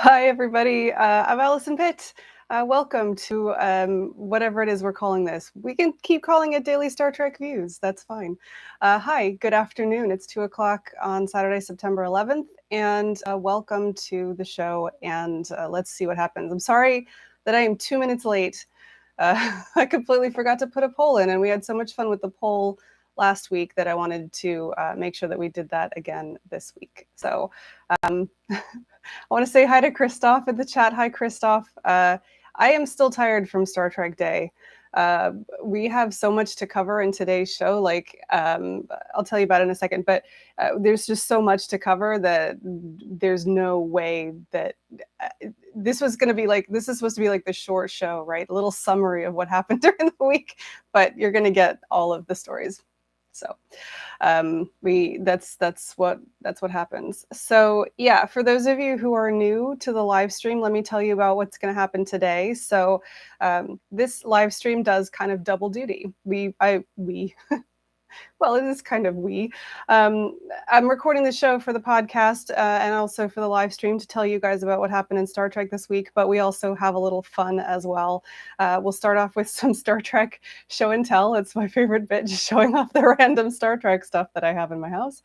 Hi, everybody. I'm Alison Pitt. Welcome to whatever it is we're calling this. We can keep calling it Daily Star Trek Views. That's fine. Hi, good afternoon. It's 2 o'clock on Saturday, September 11th, and welcome to the show. And let's see what happens. I'm sorry that I am 2 minutes late. I completely forgot to put a poll in, and we had so much fun with the poll last week that I wanted to make sure that we did that again this week. So I want to say hi to Christoph in the chat. Hi, Christoph. I am still tired from Star Trek Day. We have so much to cover in today's show. I'll tell you about it in a second, but there's just so much to cover that there's no way that this is supposed to be like the short show, right? A little summary of what happened during the week, but you're going to get all of the stories. So that's what happens. So yeah, for those of you who are new to the live stream, let me tell you about what's going to happen today. So this live stream does kind of double duty. Well, it is kind of I'm recording the show for the podcast and also for the live stream to tell you guys about what happened in Star Trek this week, but we also have a little fun as well. We'll start off with some Star Trek show and tell. It's my favorite bit, just showing off the random Star Trek stuff that I have in my house.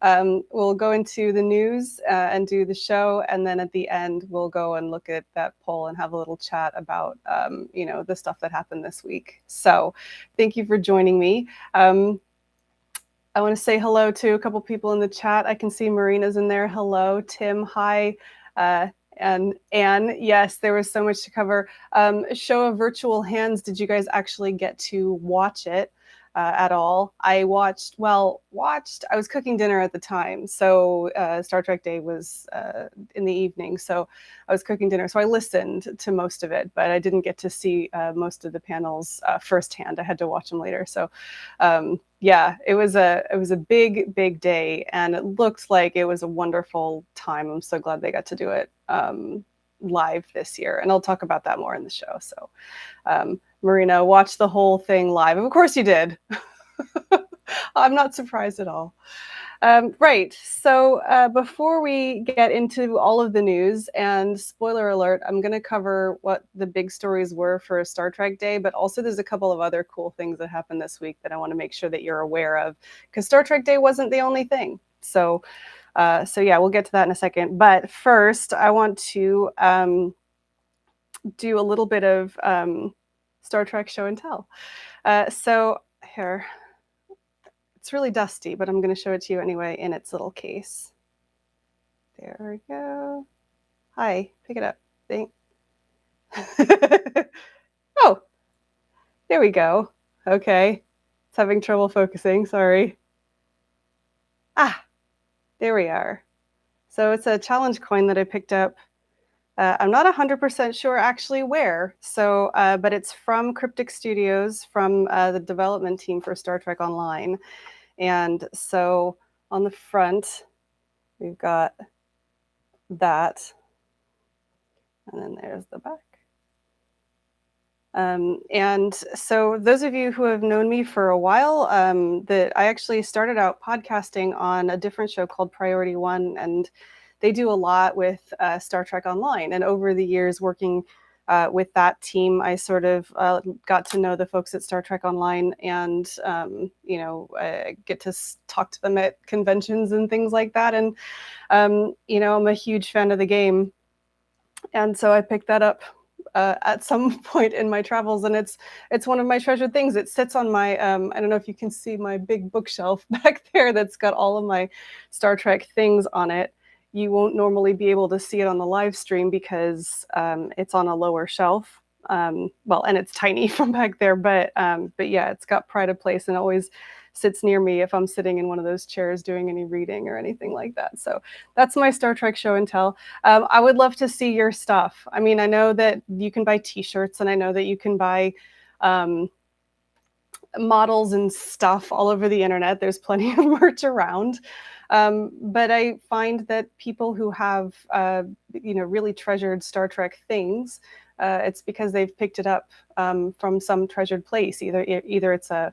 We'll go into the news and do the show, and then at the end we'll go and look at that poll and have a little chat about the stuff that happened this week. So thank you for joining me. I want to say hello to a couple people in the chat. I can see Marina's in there. Hello, Tim. Hi. And Anne, yes, there was so much to cover. Show of virtual hands. Did you guys actually get to watch it at all? I watched. I was cooking dinner at the time, so Star Trek Day was in the evening, so I was cooking dinner. So I listened to most of it, but I didn't get to see most of the panels firsthand. I had to watch them later. So yeah, it was a big day, and it looked like it was a wonderful time. I'm so glad they got to do it live this year, and I'll talk about that more in the show. So Marina, watch the whole thing live. Of course you did. I'm not surprised at all. Right. So before we get into all of the news, and spoiler alert, I'm going to cover what the big stories were for Star Trek Day, but also there's a couple of other cool things that happened this week that I want to make sure that you're aware of, because Star Trek Day wasn't the only thing. So yeah, we'll get to that in a second. But first, I want to do a little bit of Star Trek show and tell. So here. It's really dusty, but I'm going to show it to you anyway in its little case. There we go. Hi, pick it up. Oh, there we go. Okay. It's having trouble focusing. Sorry. There we are. So it's a challenge coin that I picked up. I'm not 100% sure actually where. So, but it's from Cryptic Studios, from the development team for Star Trek Online. And so on the front, we've got that. And then there's the back. And so those of you who have known me for a while, that I actually started out podcasting on a different show called Priority One, and they do a lot with Star Trek Online. And over the years working with that team, I sort of got to know the folks at Star Trek Online, and get to talk to them at conventions and things like that. And I'm a huge fan of the game, and so I picked that up at some point in my travels, and it's one of my treasured things. It sits on my I don't know if you can see my big bookshelf back there that's got all of my Star Trek things on it. You won't normally be able to see it on the live stream because it's on a lower shelf. And it's tiny from back there, but yeah, it's got pride of place and always sits near me if I'm sitting in one of those chairs doing any reading or anything like that. So that's my Star Trek show and tell. I would love to see your stuff. I mean, I know that you can buy t-shirts, and I know that you can buy models and stuff all over the internet. There's plenty of merch around. But I find that people who have, really treasured Star Trek things, it's because they've picked it up from some treasured place. Either it's a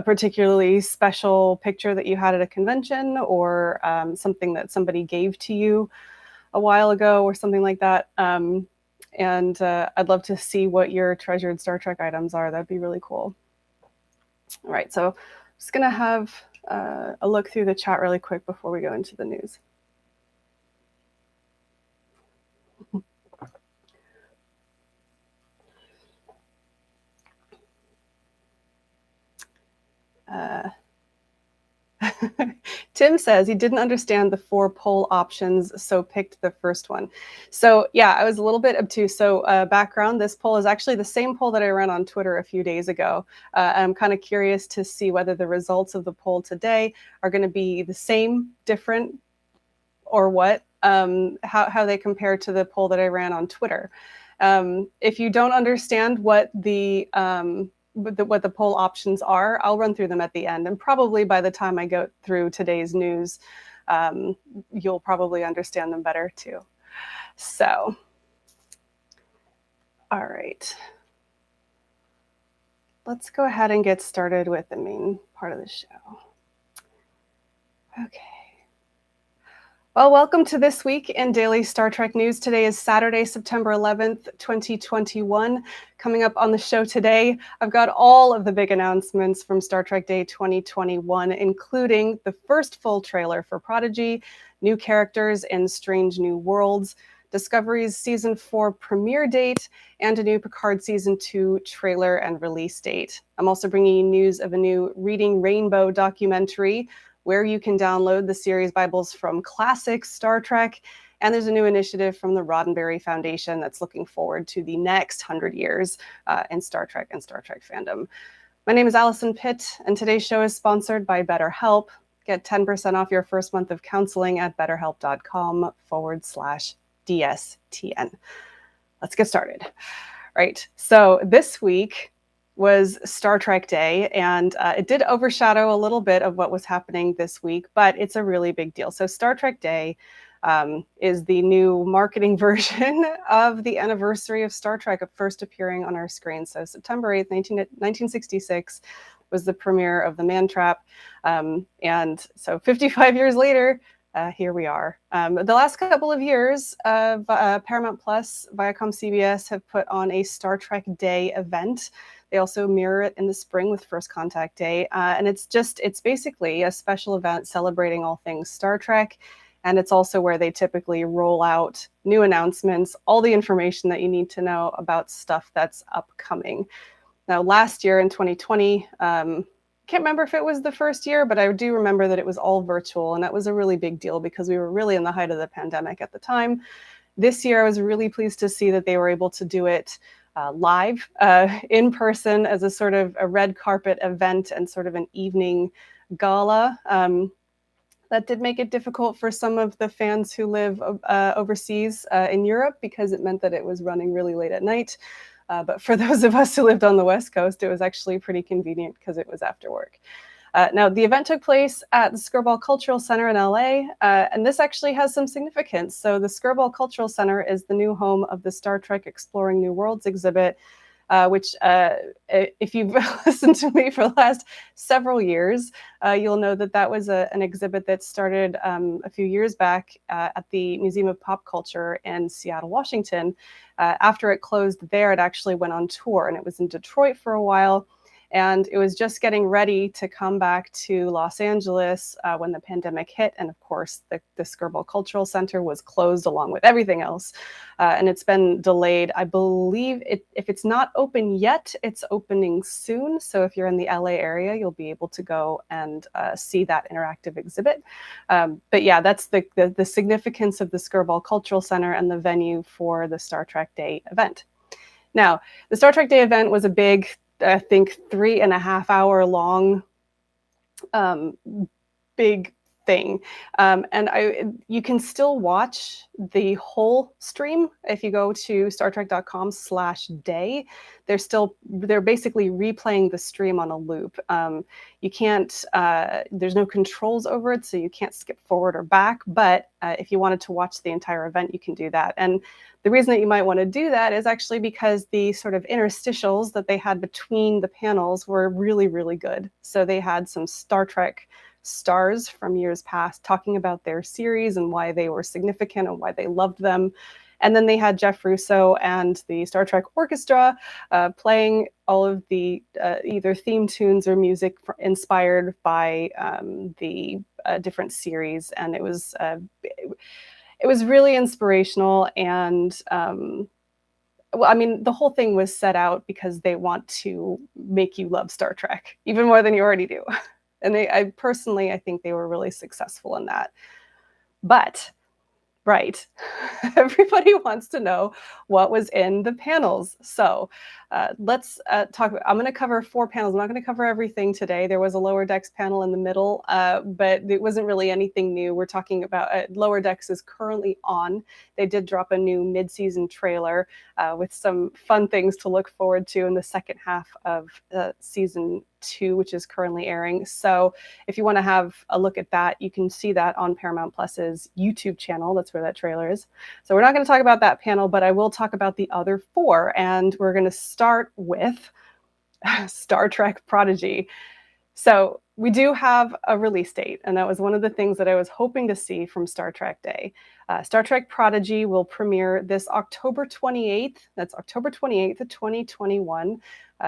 particularly special picture that you had at a convention, or something that somebody gave to you. a while ago or something like that. And I'd love to see what your treasured Star Trek items are. That'd be really cool. All right, so I'm just going to have a look through the chat really quick before we go into the news. Tim says he didn't understand the 4 poll options, so picked the first one. So yeah, I was a little bit obtuse. So background, this poll is actually the same poll that I ran on Twitter a few days ago. I'm kind of curious to see whether the results of the poll today are going to be the same, different, or what, how they compare to the poll that I ran on Twitter. If you don't understand what the poll options are, I'll run through them at the end. And probably by the time I go through today's news, you'll probably understand them better too. So, all right. Let's go ahead and get started with the main part of the show. Okay. Well, welcome to This Week in Daily Star Trek News. Today is Saturday, September 11th, 2021. Coming up on the show today, I've got all of the big announcements from Star Trek Day 2021, including the first full trailer for Prodigy, new characters in Strange New Worlds, Discovery's Season 4 premiere date, and a new Picard Season 2 trailer and release date. I'm also bringing you news of a new Reading Rainbow documentary, where you can download the series Bibles from classic Star Trek. And there's a new initiative from the Roddenberry Foundation that's looking forward to the next 100 years in Star Trek and Star Trek fandom. My name is Alison Pitt, and today's show is sponsored by BetterHelp. Get 10% off your first month of counseling at betterhelp.com/DSTN. Let's get started. Right, so this week was Star Trek Day, and it did overshadow a little bit of what was happening this week, but it's a really big deal. So Star Trek Day is the new marketing version of the anniversary of Star Trek first appearing on our screen. So September 8th, 1966 was the premiere of The Man Trap. And so 55 years later, here we are. The last couple of years, Paramount Plus, Viacom, CBS have put on a Star Trek Day event. They also mirror it in the spring with First Contact Day. And it's basically a special event celebrating all things Star Trek. And it's also where they typically roll out new announcements, all the information that you need to know about stuff that's upcoming. Now, last year in 2020, can't remember if it was the first year, but I do remember that it was all virtual. And that was a really big deal because we were really in the height of the pandemic at the time. This year, I was really pleased to see that they were able to do it live in person as a sort of a red carpet event and sort of an evening gala. That did make it difficult for some of the fans who live overseas in Europe because it meant that it was running really late at night. But for those of us who lived on the West Coast, it was actually pretty convenient because it was after work. Now, the event took place at the Skirball Cultural Center in LA, and this actually has some significance. So the Skirball Cultural Center is the new home of the Star Trek Exploring New Worlds exhibit, which if you've listened to me for the last several years, you'll know that that was an exhibit that started a few years back at the Museum of Pop Culture in Seattle, Washington. After it closed there, it actually went on tour, and it was in Detroit for a while. And it was just getting ready to come back to Los Angeles when the pandemic hit. And of course, the Skirball Cultural Center was closed along with everything else. And it's been delayed. I believe if it's not open yet, it's opening soon. So if you're in the LA area, you'll be able to go and see that interactive exhibit. But yeah, that's the significance of the Skirball Cultural Center and the venue for the Star Trek Day event. Now, the Star Trek Day event was a big, I think, 3.5 hour long big thing. And you can still watch the whole stream if you go to StarTrek.com/day. They're basically replaying the stream on a loop. You can't, there's no controls over it, so you can't skip forward or back. But if you wanted to watch the entire event, you can do that. And the reason that you might want to do that is actually because the sort of interstitials that they had between the panels were really, really good. So they had some Star Trek stars from years past talking about their series and why they were significant and why they loved them. And then they had Jeff Russo and the Star Trek Orchestra playing all of the either theme tunes or music inspired by the different series. And it was really inspirational. And well, I mean, the whole thing was set out because they want to make you love Star Trek even more than you already do. And I personally think they were really successful in that. But right. Everybody wants to know what was in the panels. So let's talk. I'm going to cover 4 panels. I'm not going to cover everything today. There was a Lower Decks panel in the middle, but it wasn't really anything new. We're talking about Lower Decks is currently on. They did drop a new mid-season trailer with some fun things to look forward to in the second half of season 2, which is currently airing. So if you want to have a look at that, you can see that on Paramount Plus's YouTube channel. That's where that trailer is. So we're not going to talk about that panel, but I will talk about the other 4. And we're going to start with Star Trek Prodigy. So we do have a release date, and that was one of the things that I was hoping to see from Star Trek Day. Star Trek Prodigy will premiere this October 28th. That's October 28th of 2021.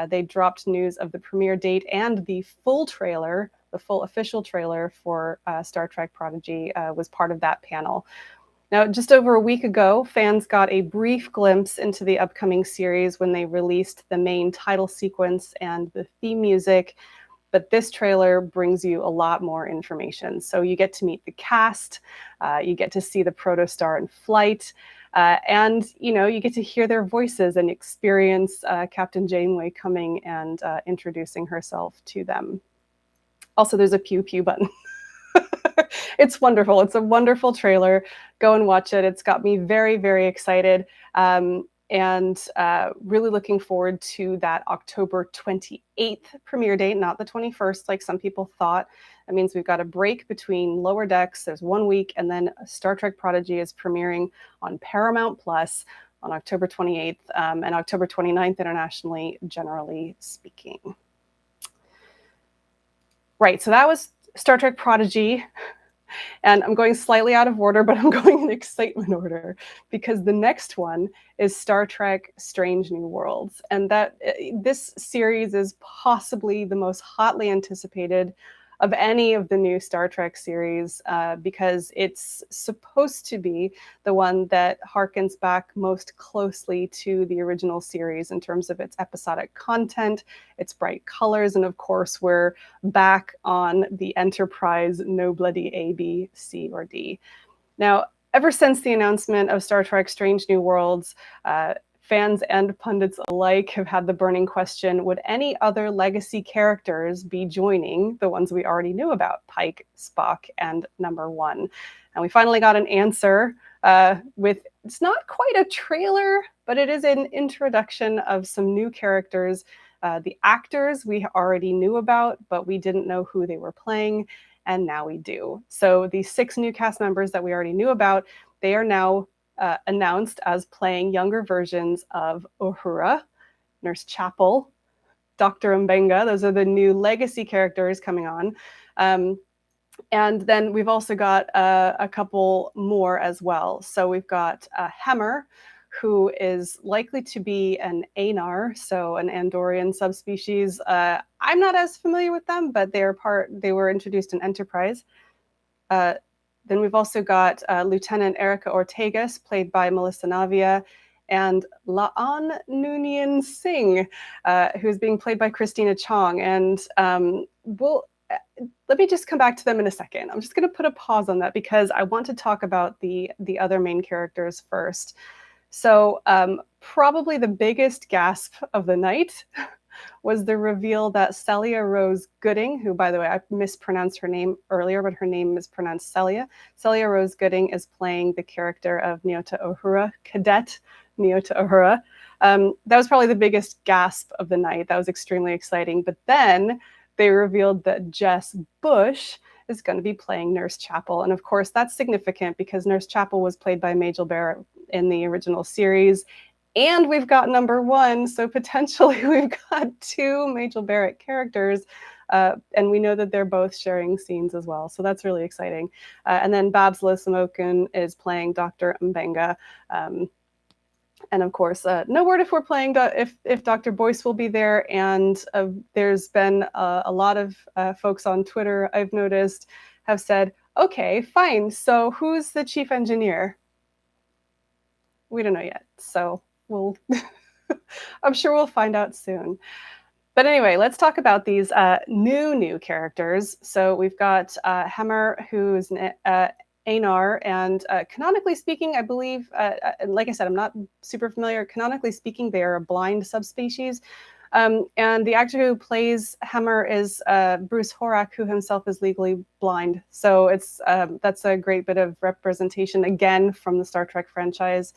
They dropped news of the premiere date and the full trailer, the full official trailer for Star Trek Prodigy was part of that panel. Now, just over a week ago, fans got a brief glimpse into the upcoming series when they released the main title sequence and the theme music. But this trailer brings you a lot more information. So you get to meet the cast, you get to see the protostar in flight, and you get to hear their voices and experience Captain Janeway coming and introducing herself to them. Also, there's a pew pew button. It's wonderful. It's a wonderful trailer. Go and watch it. It's got me very, very excited. And really looking forward to that October 28th premiere date, not the 21st, like some people thought. That means we've got a break between Lower Decks. There's 1 week, and then Star Trek Prodigy is premiering on Paramount Plus on October 28th and October 29th internationally, generally speaking. Right, so that was Star Trek Prodigy. And I'm going slightly out of order, but I'm going in excitement order because the next one is Star Trek Strange New Worlds. And that this series is possibly the most hotly anticipated of any of the new Star Trek series because it's supposed to be the one that harkens back most closely to the original series in terms of its episodic content, its bright colors, and of course, we're back on the Enterprise no bloody A, B, C, or D. Now, ever since the announcement of Star Trek Strange New Worlds, fans and pundits alike have had the burning question, would any other legacy characters be joining the ones we already knew about, Pike, Spock, and Number One? And we finally got an answer with, it's not quite a trailer, but it is an introduction of some new characters. The actors we already knew about, but we didn't know who they were playing, and now we do. So the 6 new cast members that we already knew about, they are now announced as playing younger versions of Uhura, Nurse Chapel, Dr. Mbenga. Those are the new legacy characters coming on. And then we've also got a couple more as well. So we've got Hemmer, who is likely to be an Anar, so an Andorian subspecies. I'm not as familiar with them, but they were introduced in Enterprise. Then we've also got Lieutenant Erica Ortegas, played by Melissa Navia, and Laan Noonien Singh, who's being played by Christina Chong. And let me just come back to them in a second. I'm just going to put a pause on that because I want to talk about the other main characters first. So probably the biggest gasp of the night was the reveal that Celia Rose Gooding, who, by the way, I mispronounced her name earlier, but her name is pronounced Celia. Celia Rose Gooding is playing the character of Nyota Uhura, Cadet Nyota Uhura. That was probably the biggest gasp of the night. That was extremely exciting. But then they revealed that Jess Bush is going to be playing Nurse Chapel. And of course, that's significant because Nurse Chapel was played by Majel Barrett in the original series. And we've got Number One, so potentially we've got 2 Majel Barrett characters And we know that they're both sharing scenes as well. So that's really exciting. And then Babs Lisamokun is playing Dr. Mbenga. And of course, no word if we're playing, if Dr. Boyce will be there. And there's been a lot of folks on Twitter, I've noticed, have said, okay, fine. So who's the chief engineer? We don't know yet. So we'll, I'm sure we'll find out soon. But anyway, let's talk about these new characters. So we've got Hemmer, who's Einar, and canonically speaking, I believe, like I said, I'm not super familiar. Canonically speaking, they are a blind subspecies. And the actor who plays Hemmer is Bruce Horak, who himself is legally blind. So it's that's a great bit of representation, again, from the Star Trek franchise.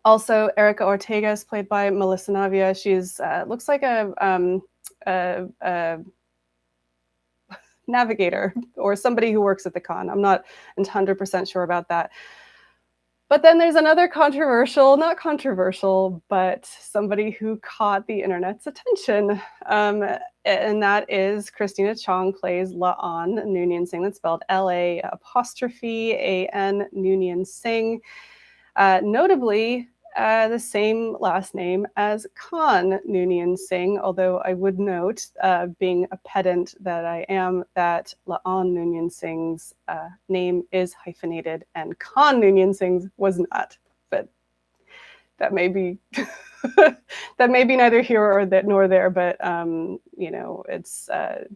Also, Erica Ortega is played by Melissa Navia. She's looks like a navigator or somebody who works at the con. I'm not 100% sure about that. But then there's another not controversial, but somebody who caught the internet's attention. And that is Christina Chong plays La'an Noonien Singh. That's spelled L-A''A''N Noonien Singh. Notably, the same last name as Khan Noonien Singh, although I would note, being a pedant that I am, that La'an Noonien Singh's name is hyphenated and Khan Noonien Singh's was not. But that may be that may be neither here or nor there, but it's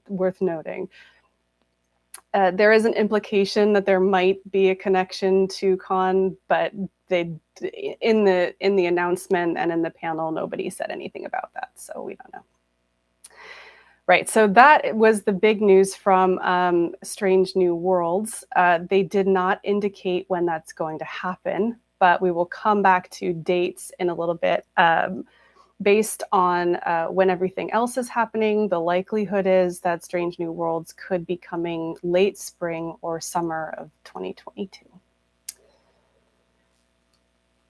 worth noting. There is an implication that there might be a connection to Khan, but in the announcement and in the panel, nobody said anything about that, so we don't know. Right, so that was the big news from Strange New Worlds. They did not indicate when that's going to happen, but we will come back to dates in a little bit. Based on when everything else is happening, the likelihood is that Strange New Worlds could be coming late spring or summer of 2022.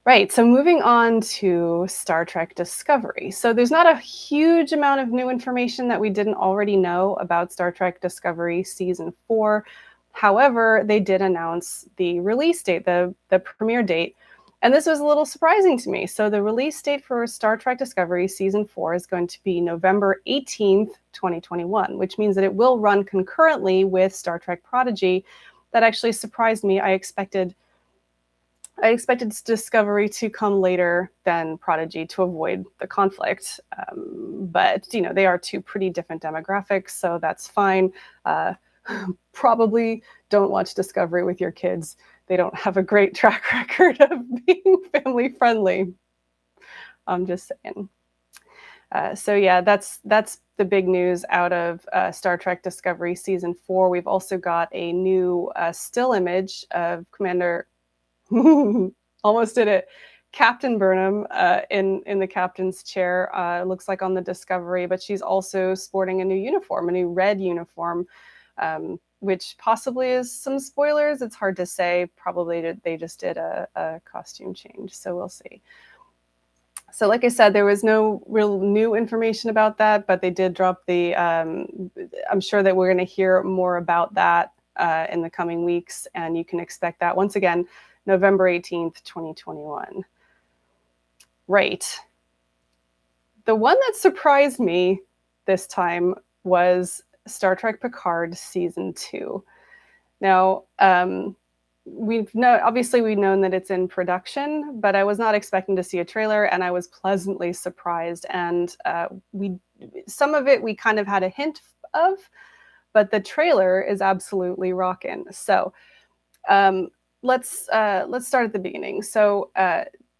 Right, so moving on to Star Trek Discovery. So there's not a huge amount of new information that we didn't already know about Star Trek Discovery Season 4. However, they did announce the release date, the premiere date. And this was a little surprising to me. So the release date for Star Trek Discovery Season 4 is going to be November 18th, 2021, which means that it will run concurrently with Star Trek Prodigy. That actually surprised me. I expected Discovery to come later than Prodigy to avoid the conflict. But, they are two pretty different demographics, so that's fine. Probably don't watch Discovery with your kids. They don't have a great track record of being family friendly. I'm just saying. So yeah, that's the big news out of Star Trek Discovery Season 4. We've also got a new still image of Commander, almost did it, Captain Burnham in the captain's chair. Looks like on the Discovery, but she's also sporting a new uniform, a new red uniform. Which possibly is some spoilers. It's hard to say. Probably they just did a costume change, so we'll see. So like I said, there was no real new information about that, but they did drop the, I'm sure that we're going to hear more about that in the coming weeks, and you can expect that, once again, November 18th, 2021. Right. The one that surprised me this time was Star Trek Picard Season 2. Now, we've known that it's in production, but I was not expecting to see a trailer, and I was pleasantly surprised. And some of it we kind of had a hint of, but the trailer is absolutely rockin'. So let's start at the beginning. So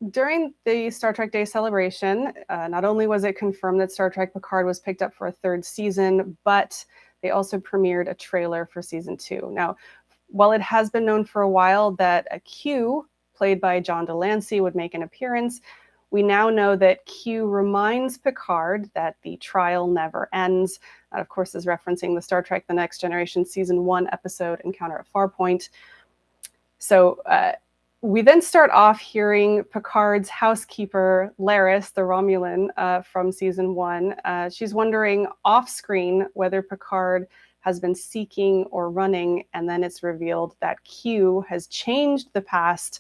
during the Star Trek Day celebration, not only was it confirmed that Star Trek Picard was picked up for a third season, but they also premiered a trailer for Season 2. Now, while it has been known for a while that a Q, played by John Delancey, would make an appearance, we now know that Q reminds Picard that the trial never ends. That, of course, is referencing the Star Trek The Next Generation Season 1 episode Encounter at Farpoint. So We then start off hearing Picard's housekeeper, Laris, the Romulan from season 1. She's wondering off screen whether Picard has been seeking or running, and then it's revealed that Q has changed the past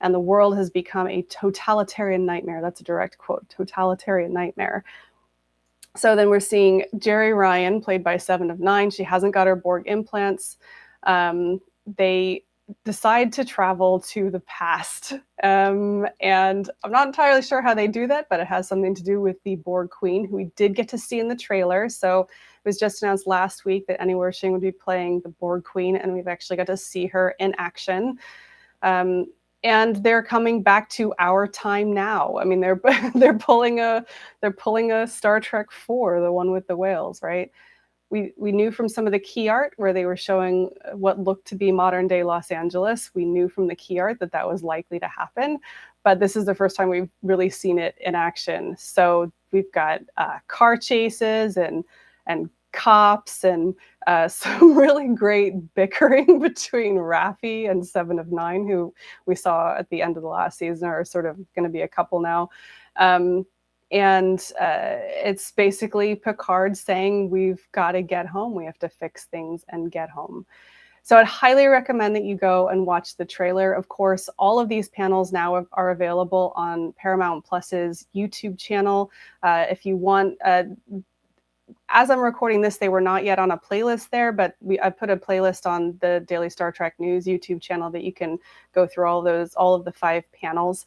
and the world has become a totalitarian nightmare. That's a direct quote, totalitarian nightmare. So then we're seeing Jeri Ryan, played by Seven of Nine. She hasn't got her Borg implants. They decide to travel to the past. And I'm not entirely sure how they do that, but it has something to do with the Borg Queen, who we did get to see in the trailer. So it was just announced last week that Annie Wersching would be playing the Borg Queen, and we've actually got to see her in action. And they're coming back to our time now. I mean, they're pulling a Star Trek 4, the one with the whales, right? We knew from some of the key art where they were showing what looked to be modern day Los Angeles. We knew from the key art that was likely to happen, but this is the first time we've really seen it in action. So we've got car chases and cops and some really great bickering between Raffi and Seven of Nine, who we saw at the end of the last season are sort of going to be a couple now. And it's basically Picard saying, we've got to get home. We have to fix things and get home. So I'd highly recommend that you go and watch the trailer. Of course, all of these panels now are available on Paramount Plus's YouTube channel. If you want, as I'm recording this, they were not yet on a playlist there, but I put a playlist on the Daily Star Trek News YouTube channel that you can go through all of the 5 panels.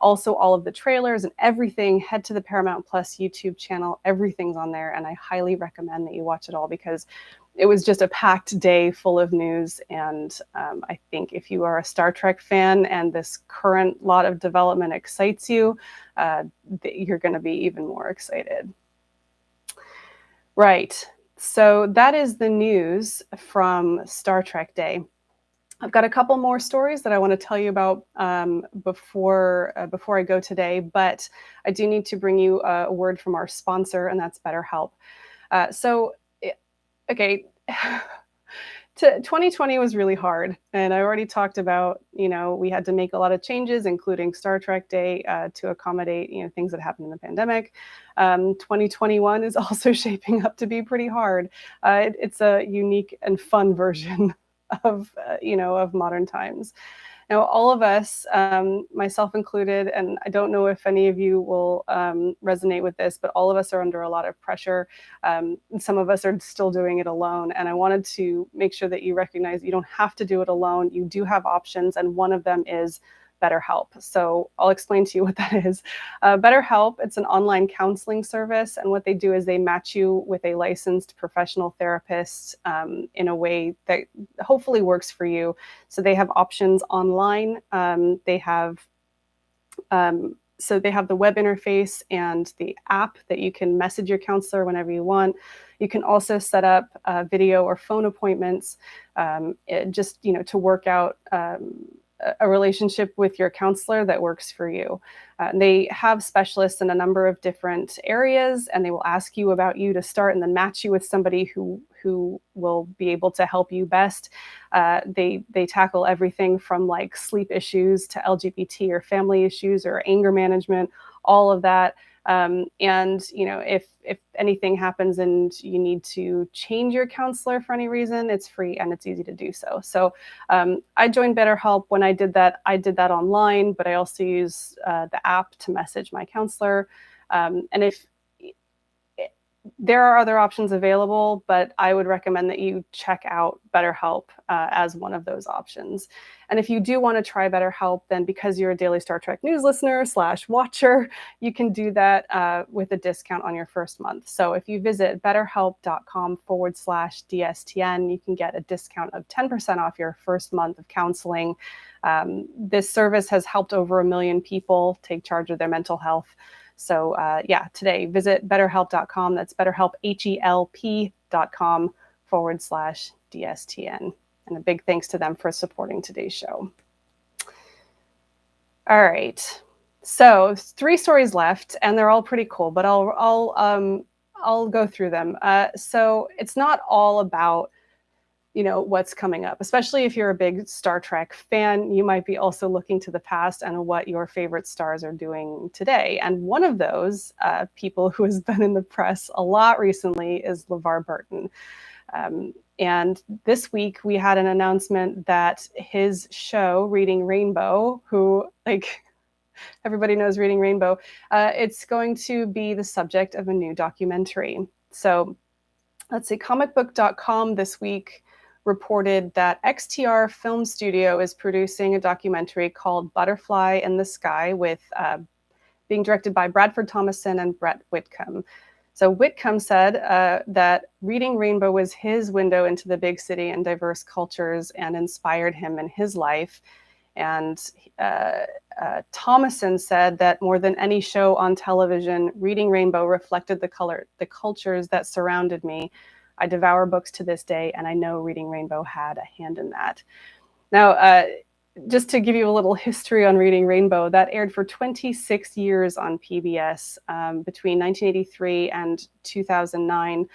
Also, all of the trailers and everything, head to the Paramount Plus YouTube channel. Everything's on there, and I highly recommend that you watch it all because it was just a packed day full of news. And I think if you are a Star Trek fan and this current lot of development excites you, you're going to be even more excited. Right. So that is the news from Star Trek Day. I've got a couple more stories that I want to tell you about before I go today, but I do need to bring you a word from our sponsor, and that's BetterHelp. Okay, 2020 was really hard, and I already talked about, we had to make a lot of changes, including Star Trek Day, to accommodate, things that happened in the pandemic. 2021 is also shaping up to be pretty hard. It's a unique and fun version of modern times. Now, all of us, myself included, and I don't know if any of you will resonate with this, but all of us are under a lot of pressure. And some of us are still doing it alone. And I wanted to make sure that you recognize you don't have to do it alone. You do have options, and one of them is BetterHelp. So I'll explain to you what that is. BetterHelp, it's an online counseling service, and what they do is they match you with a licensed professional therapist in a way that hopefully works for you. So they have options online. They have the web interface and the app that you can message your counselor whenever you want. You can also set up video or phone appointments to work out a relationship with your counselor that works for you. They have specialists in a number of different areas, and they will ask you about you to start and then match you with somebody who will be able to help you best. They tackle everything from like sleep issues to LGBT or family issues or anger management, all of that. If anything happens and you need to change your counselor for any reason, it's free and it's easy to do so. So I joined BetterHelp. When I did that online, but I also use the app to message my counselor. And if there are other options available, but I would recommend that you check out BetterHelp as one of those options. And if you do want to try BetterHelp, then because you're a Daily Star Trek News listener / watcher, you can do that with a discount on your first month. So if you visit betterhelp.com/DSTN, you can get a discount of 10% off your first month of counseling. This service has helped over 1 million people take charge of their mental health. So today visit betterhelp.com. That's BetterHelp, HELP.com/DSTN. And a big thanks to them for supporting today's show. All right. So 3 stories left, and they're all pretty cool, but I'll go through them. So it's not all about what's coming up. Especially if you're a big Star Trek fan, you might be also looking to the past and what your favorite stars are doing today. And one of those people who has been in the press a lot recently is LeVar Burton. And this week we had an announcement that his show, Reading Rainbow, who everybody knows Reading Rainbow, it's going to be the subject of a new documentary. So let's see, comicbook.com this week reported that XTR Film Studio is producing a documentary called Butterfly in the Sky, with being directed by Bradford Thomason and Brett Whitcomb. So Whitcomb said that Reading Rainbow was his window into the big city and diverse cultures and inspired him in his life. And Thomason said that more than any show on television, Reading Rainbow reflected the cultures that surrounded me. I devour books to this day, and I know Reading Rainbow had a hand in that. Now, just to give you a little history on Reading Rainbow, that aired for 26 years on PBS between 1983 and 2009.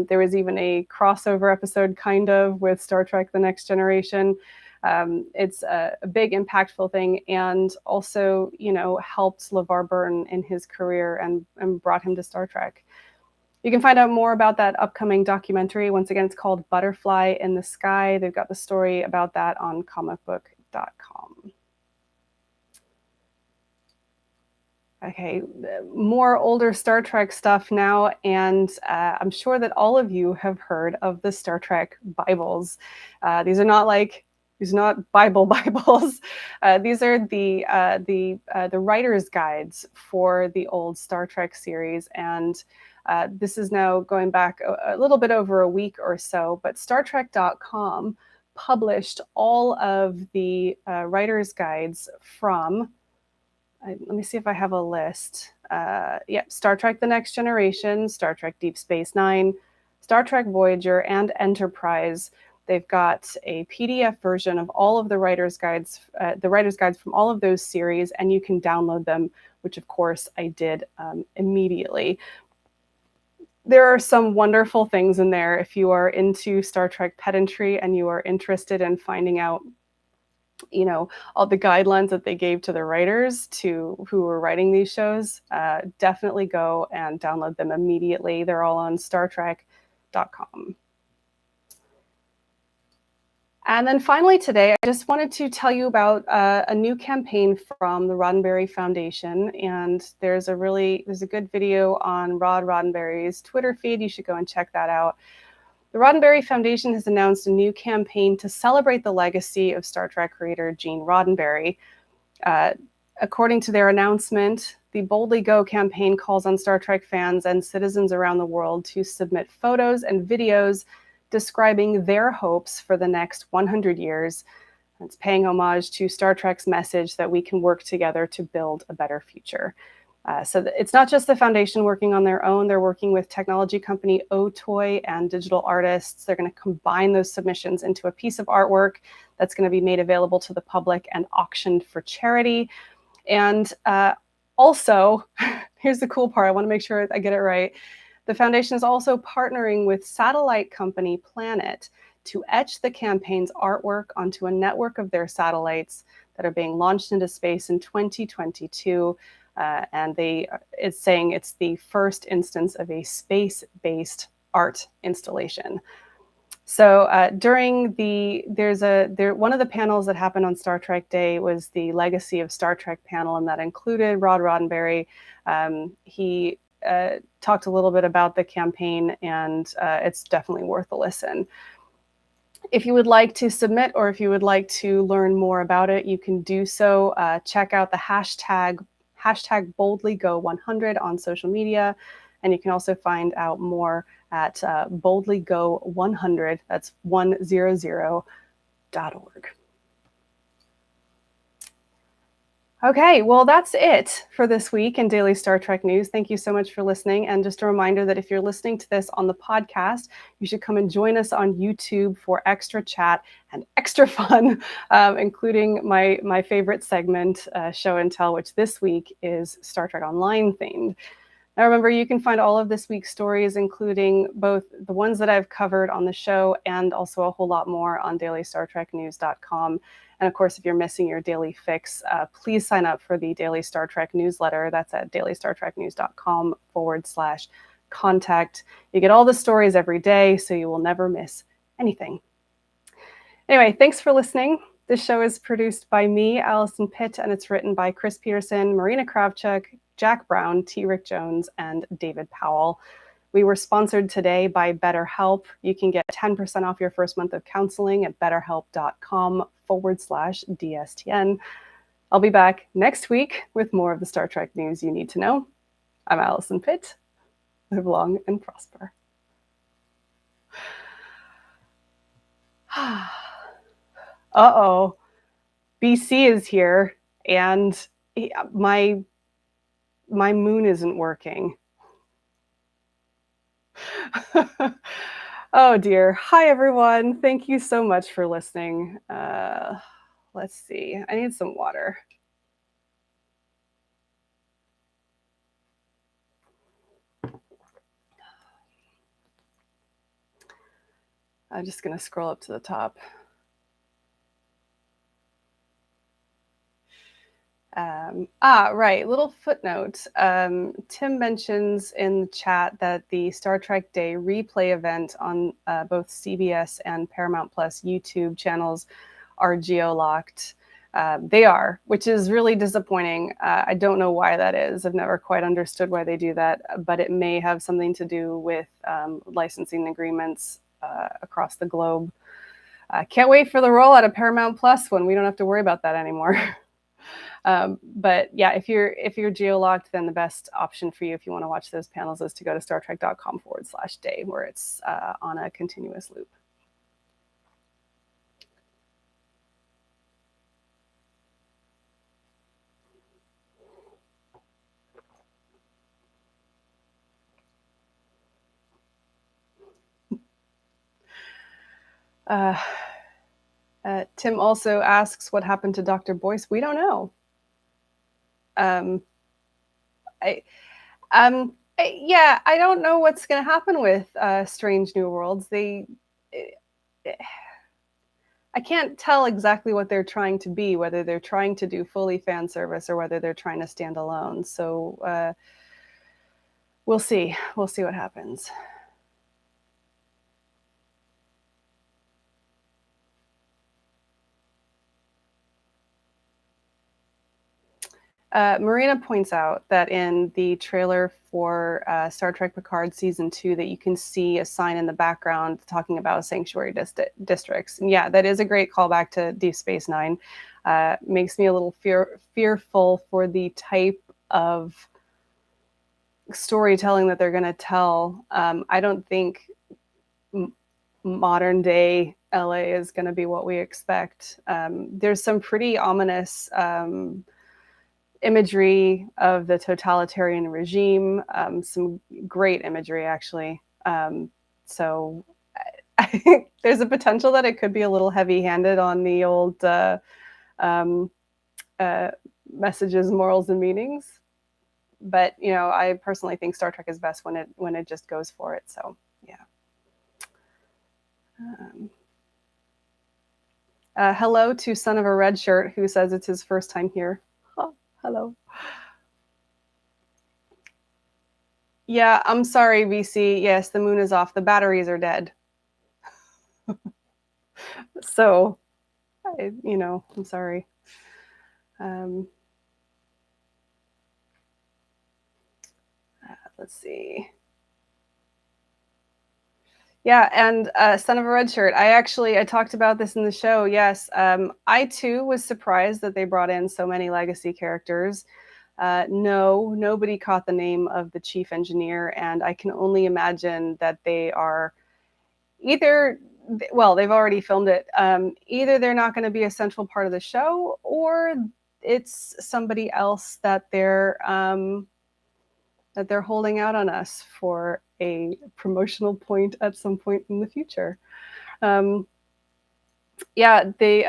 There was even a crossover episode, kind of, with Star Trek: The Next Generation. It's a big, impactful thing, and also, helped LeVar Burton in his career and brought him to Star Trek. You can find out more about that upcoming documentary. Once again, it's called Butterfly in the Sky. They've got the story about that on comicbook.com. Okay, more older Star Trek stuff now, and I'm sure that all of you have heard of the Star Trek Bibles. These are not Bible Bibles. These are the writer's guides for the old Star Trek series, and this is now going back a little bit over a week or so, but StarTrek.com published all of the writer's guides from, let me see if I have a list. Star Trek: The Next Generation, Star Trek Deep Space Nine, Star Trek Voyager, and Enterprise. They've got a PDF version of all of the writer's guides from all of those series, and you can download them, which of course I did immediately. There are some wonderful things in there if you are into Star Trek pedantry and you are interested in finding out, all the guidelines that they gave to the writers who were writing these shows. Definitely go and download them immediately. They're all on StarTrek.com. And then finally today, I just wanted to tell you about a new campaign from the Roddenberry Foundation. And there's a good video on Rod Roddenberry's Twitter feed. You should go and check that out. The Roddenberry Foundation has announced a new campaign to celebrate the legacy of Star Trek creator Gene Roddenberry. According to their announcement, the Boldly Go campaign calls on Star Trek fans and citizens around the world to submit photos and videos describing their hopes for the next 100 years. It's paying homage to Star Trek's message that we can work together to build a better future. So it's not just the foundation working on their own. They're working with technology company Otoy and digital artists. They're going to combine those submissions into a piece of artwork that's going to be made available to the public and auctioned for charity. And also, here's the cool part. I want to make sure I get it right. The foundation is also partnering with satellite company Planet to etch the campaign's artwork onto a network of their satellites that are being launched into space in 2022. And it's saying it's the first instance of a space-based art installation. So one of the panels that happened on Star Trek Day was the Legacy of Star Trek panel, and that included Rod Roddenberry. He talked a little bit about the campaign, and it's definitely worth a listen. If you would like to submit, or if you would like to learn more about it, you can do so. Check out the hashtag BoldlyGo100 on social media, and you can also find out more at BoldlyGo100, that's 100.org. Okay, well, that's it for this week in Daily Star Trek News. Thank you so much for listening. And just a reminder that if you're listening to this on the podcast, you should come and join us on YouTube for extra chat and extra fun, including my favorite segment, Show and Tell, which this week is Star Trek Online themed. Now, remember, you can find all of this week's stories, including both the ones that I've covered on the show and also a whole lot more on dailystartreknews.com. And of course, if you're missing your daily fix, please sign up for the Daily Star Trek newsletter. That's at dailystartreknews.com/contact. You get all the stories every day, so you will never miss anything. Anyway, thanks for listening. This show is produced by me, Alison Pitt, and it's written by Chris Peterson, Marina Kravchuk, Jack Brown, T. Rick Jones, and David Powell. We were sponsored today by BetterHelp. You can get 10% off your first month of counseling at betterhelp.com/DSTN. I'll be back next week with more of the Star Trek news you need to know. I'm Alison Pitt. Live long and prosper. Uh-oh. BC is here, and my moon isn't working. Oh dear. Hi everyone. Thank you so much for listening. Let's see. I need some water. I'm just going to scroll up to the top. Right. Little footnote. Tim mentions in the chat that the Star Trek Day replay event on both CBS and Paramount Plus YouTube channels are geo-locked. They are, which is really disappointing. I don't know why that is. I've never quite understood why they do that, but it may have something to do with licensing agreements across the globe. Can't wait for the rollout of Paramount Plus when we don't have to worry about that anymore. But yeah, if you're geo-locked, then the best option for you if you want to watch those panels is to go to startrek.com/day, where it's on a continuous loop. Tim also asks what happened to Dr. Boyce. We don't know. I don't know what's going to happen with Strange New Worlds. I can't tell exactly what they're trying to be, whether they're trying to do fully fan service or whether they're trying to stand alone. So we'll see. We'll see what happens. Marina points out that in the trailer for Star Trek Picard Season 2 that you can see a sign in the background talking about sanctuary districts. And yeah, that is a great callback to Deep Space Nine. Makes me a little fearful for the type of storytelling that they're going to tell. I don't think modern day LA is going to be what we expect. There's some pretty ominous imagery of the totalitarian regime, some great imagery actually. So I think there's a potential that it could be a little heavy-handed on the old messages, morals, and meanings. But you know, I personally think Star Trek is best when it just goes for it. So yeah. Hello to Son of a Red Shirt, who says it's his first time here. Oh, hello. Yeah, I'm sorry, VC. Yes, the moon is off. The batteries are dead. So, I'm sorry. Let's see. Yeah, and Son of a Red Shirt. I talked about this in the show. Yes, I too was surprised that they brought in so many legacy characters. No, nobody caught the name of the chief engineer, and I can only imagine that they are either, well, they've already filmed it. Either they're not going to be a central part of the show, or it's somebody else that they're holding out on us for a promotional point at some point in the future. Yeah, they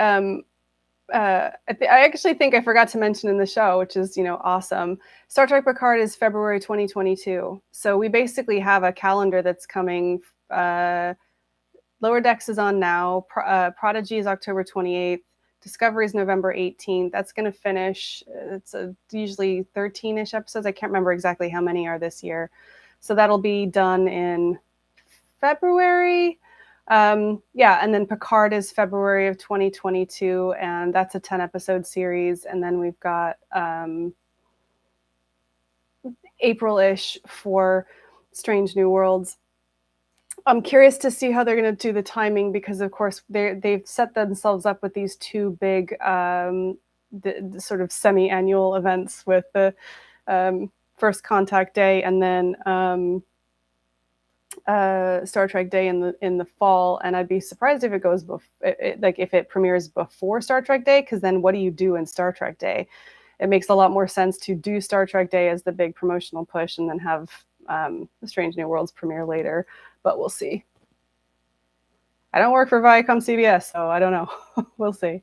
I actually think I forgot to mention in the show, which is, awesome. Star Trek Picard is February 2022. So we basically have a calendar that's coming. Lower Decks is on now. Prodigy is October 28th. Discovery is November 18th. That's going to finish. It's usually 13-ish episodes. I can't remember exactly how many are this year. So that'll be done in February. And then Picard is February of 2022, and that's a 10-episode series. And then we've got April-ish for Strange New Worlds. I'm curious to see how they're going to do the timing, because, of course, they've set themselves up with these two big the sort of semi-annual events with the First Contact Day and then Star Trek Day in the fall. And I'd be surprised if it goes if it premieres before Star Trek Day, because then what do you do in Star Trek Day? It makes a lot more sense to do Star Trek Day as the big promotional push and then have Strange New Worlds premiere later. But we'll see. I don't work for Viacom CBS, so I don't know. We'll see.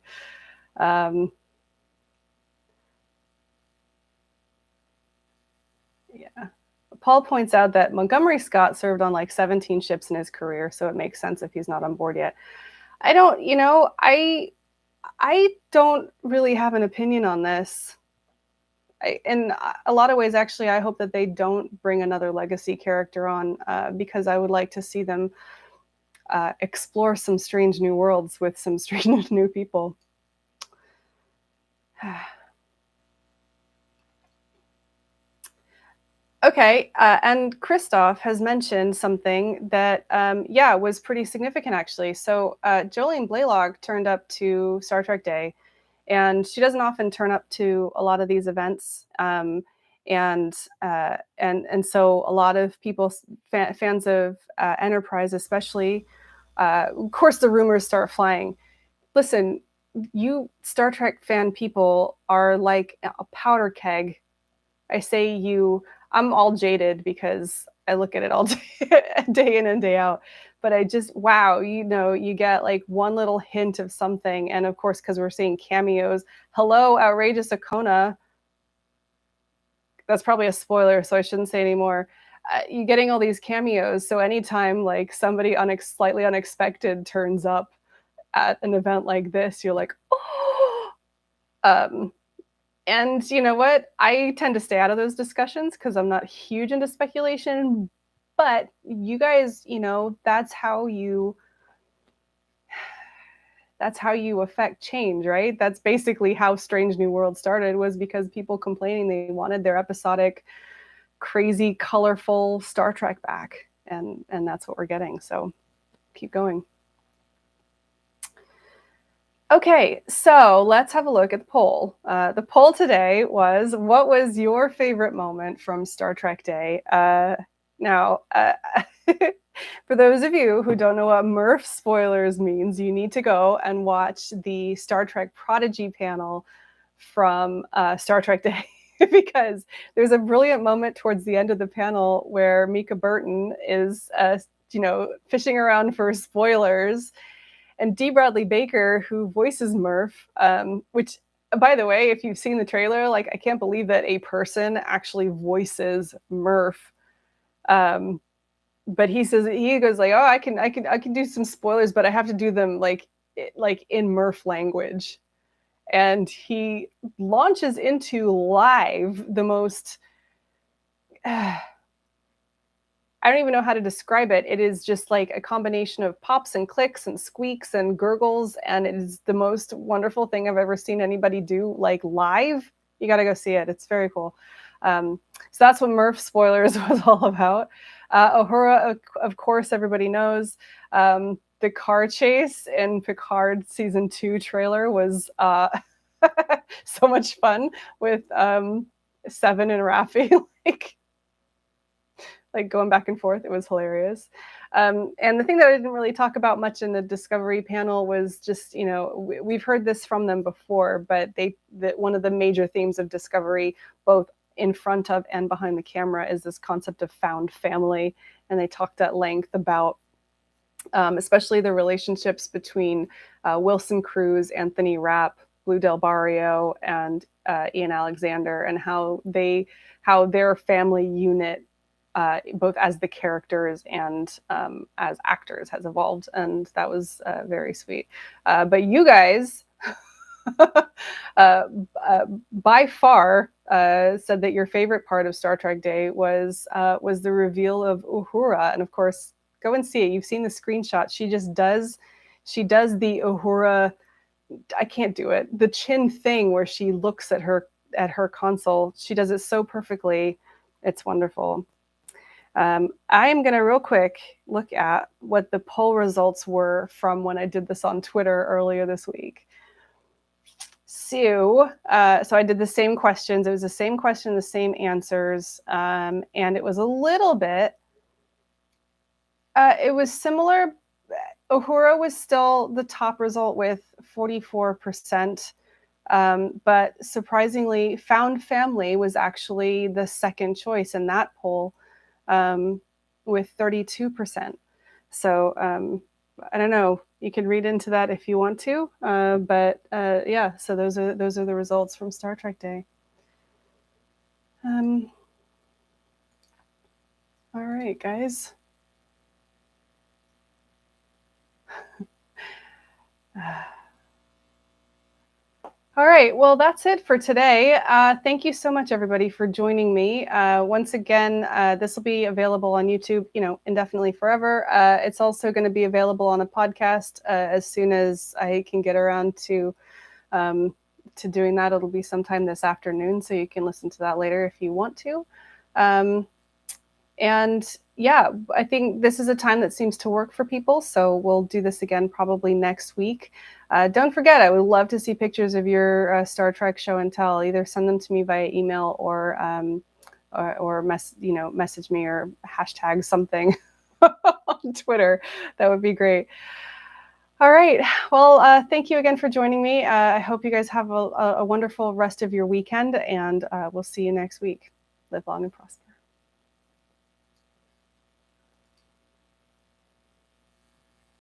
Paul points out that Montgomery Scott served on like 17 ships in his career, so it makes sense if he's not on board yet. I don't really have an opinion on this. In a lot of ways, actually, I hope that they don't bring another legacy character on, because I would like to see them explore some strange new worlds with some strange new people. Okay, and Christoph has mentioned something that, was pretty significant, actually. So Jolene Blalock turned up to Star Trek Day, and she doesn't often turn up to a lot of these events. And so a lot of people, fans of Enterprise especially, of course the rumors start flying. Listen, you Star Trek fan people are like a powder keg. I say you, I'm all jaded because I look at it all day in and day out. But I just, wow, you get like one little hint of something. And of course, because we're seeing cameos. Hello, Outrageous Akona. That's probably a spoiler, so I shouldn't say anymore. You're getting all these cameos. So anytime like somebody slightly unexpected turns up at an event like this, you're like, oh. And you know what? I tend to stay out of those discussions because I'm not huge into speculation. But you guys, that's how you affect change, right? That's basically how Strange New World started, was because people complaining they wanted their episodic, crazy, colorful Star Trek back. And that's what we're getting. So keep going. Okay, so let's have a look at the poll. The poll today was, what was your favorite moment from Star Trek Day? Now, for those of you who don't know what Murph spoilers means, you need to go and watch the Star Trek Prodigy panel from Star Trek Day, because there's a brilliant moment towards the end of the panel where Mika Burton is, fishing around for spoilers. And D. Bradley Baker, who voices Murph, which, by the way, if you've seen the trailer, like, I can't believe that a person actually voices Murph. But he goes like, oh, I can do some spoilers, but I have to do them like in Murph language. And he launches into live the most, I don't even know how to describe it. It is just like a combination of pops and clicks and squeaks and gurgles. And it is the most wonderful thing I've ever seen anybody do, like, live. You got to go see it. It's very cool. So that's what Murph spoilers was all about. Uhura, of course, everybody knows. The car chase in Picard season 2 trailer was so much fun with Seven and Raffi, like going back and forth. It was hilarious. And the thing that I didn't really talk about much in the Discovery panel was just, we've heard this from them before, but one of the major themes of Discovery, both in front of and behind the camera, is this concept of found family. And they talked at length about especially the relationships between Wilson Cruz, Anthony Rapp, Blue Del Barrio and Ian Alexander, and how their family unit, both as the characters and as actors, has evolved, and that was very sweet. But you guys, by far, said that your favorite part of Star Trek Day was the reveal of Uhura, and of course, go and see it. You've seen the screenshot. She does the Uhura. I can't do it. The chin thing where she looks at her console. She does it so perfectly. It's wonderful. I am going to real quick look at what the poll results were from when I did this on Twitter earlier this week. So I did the same questions. It was the same question, the same answers, and it was a little bit. It was similar. Uhura was still the top result with 44%, but surprisingly, Found Family was actually the second choice in that poll, with 32%. So I don't know. You can read into that if you want to, but yeah. So those are the results from Star Trek Day. All right, guys. All right, well, that's it for today. Thank you so much, everybody, for joining me. Once again, this will be available on YouTube, indefinitely forever. It's also going to be available on a podcast as soon as I can get around to doing that. It'll be sometime this afternoon, so you can listen to that later if you want to. And yeah, I think this is a time that seems to work for people. So we'll do this again probably next week. Don't forget, I would love to see pictures of your Star Trek show and tell. Either send them to me via email or message me or hashtag something on Twitter. That would be great. All right. Well, thank you again for joining me. I hope you guys have a wonderful rest of your weekend, and we'll see you next week. Live long and prosper.